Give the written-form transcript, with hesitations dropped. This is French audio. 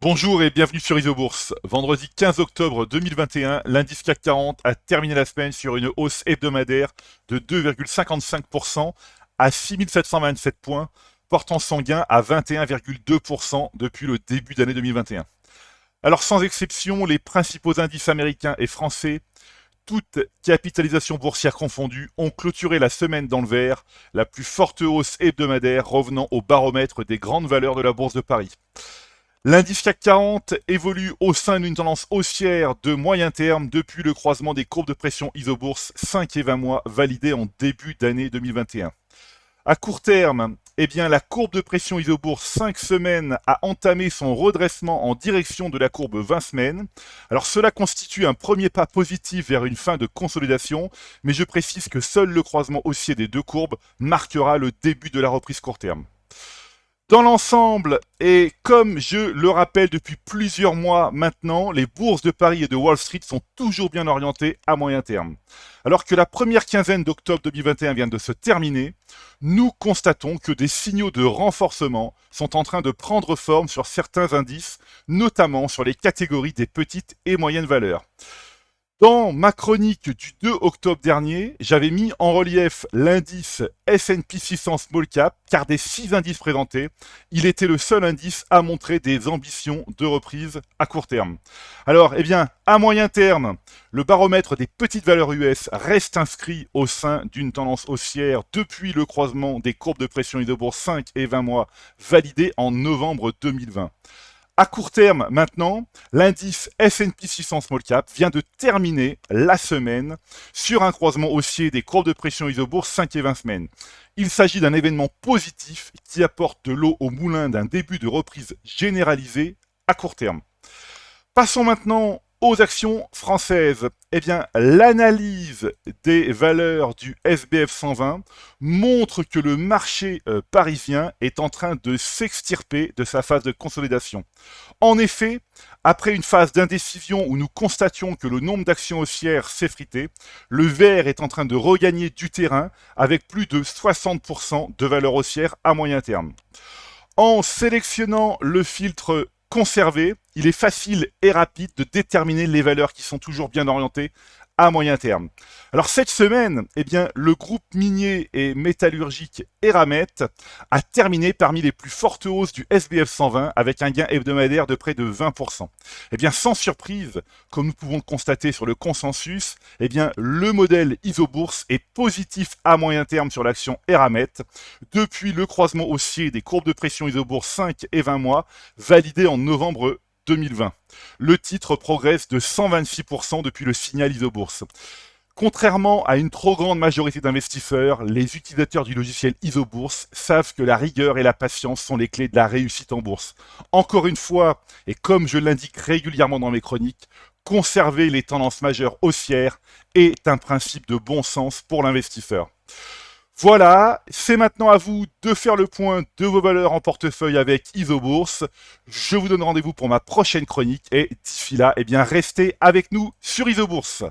Bonjour et bienvenue sur Isobourse. Vendredi 15 octobre 2021, l'indice CAC 40 a terminé la semaine sur une hausse hebdomadaire de 2,55% à 6727 points, portant son gain à 21,2% depuis le début d'année 2021. Alors sans exception, les principaux indices américains et français, toutes capitalisations boursières confondues, ont clôturé la semaine dans le vert, la plus forte hausse hebdomadaire revenant au baromètre des grandes valeurs de la Bourse de Paris. L'indice CAC 40 évolue au sein d'une tendance haussière de moyen terme depuis le croisement des courbes de pression isobourse 5 et 20 mois validées en début d'année 2021. À court terme, la courbe de pression isobourse 5 semaines a entamé son redressement en direction de la courbe 20 semaines. Alors cela constitue un premier pas positif vers une fin de consolidation, mais je précise que seul le croisement haussier des deux courbes marquera le début de la reprise court terme. Dans l'ensemble, et comme je le rappelle depuis plusieurs mois maintenant, les bourses de Paris et de Wall Street sont toujours bien orientées à moyen terme. Alors que la première quinzaine d'octobre 2021 vient de se terminer, nous constatons que des signaux de renforcement sont en train de prendre forme sur certains indices, notamment sur les catégories des petites et moyennes valeurs. Dans ma chronique du 2 octobre dernier, j'avais mis en relief l'indice S&P 600 Small Cap, car des 6 indices présentés, il était le seul indice à montrer des ambitions de reprise à court terme. Alors, à moyen terme, le baromètre des petites valeurs US reste inscrit au sein d'une tendance haussière depuis le croisement des courbes de pression isobourse 5 et 20 mois validé en novembre 2020. À court terme, maintenant, l'indice S&P 600 Small Cap vient de terminer la semaine sur un croisement haussier des courbes de pression isobourse 5 et 20 semaines. Il s'agit d'un événement positif qui apporte de l'eau au moulin d'un début de reprise généralisée à court terme. Passons maintenant aux actions françaises. L'analyse des valeurs du SBF 120 montre que le marché parisien est en train de s'extirper de sa phase de consolidation. En effet, après une phase d'indécision où nous constations que le nombre d'actions haussières s'effritait, le vert est en train de regagner du terrain avec plus de 60% de valeur haussière à moyen terme. En sélectionnant le filtre conservé, il est facile et rapide de déterminer les valeurs qui sont toujours bien orientées à moyen terme. Alors cette semaine, le groupe minier et métallurgique Eramet a terminé parmi les plus fortes hausses du SBF 120 avec un gain hebdomadaire de près de 20%. Sans surprise, comme nous pouvons le constater sur le consensus, le modèle Isobourse est positif à moyen terme sur l'action Eramet depuis le croisement haussier des courbes de pression Isobourse 5 et 20 mois validé en novembre 2020. Le titre progresse de 126% depuis le signal Isobourse. Contrairement à une trop grande majorité d'investisseurs, les utilisateurs du logiciel Isobourse savent que la rigueur et la patience sont les clés de la réussite en bourse. Encore une fois, et comme je l'indique régulièrement dans mes chroniques, conserver les tendances majeures haussières est un principe de bon sens pour l'investisseur. Voilà, c'est maintenant à vous de faire le point de vos valeurs en portefeuille avec Isobourse. Je vous donne rendez-vous pour ma prochaine chronique et d'ici là, restez avec nous sur Isobourse.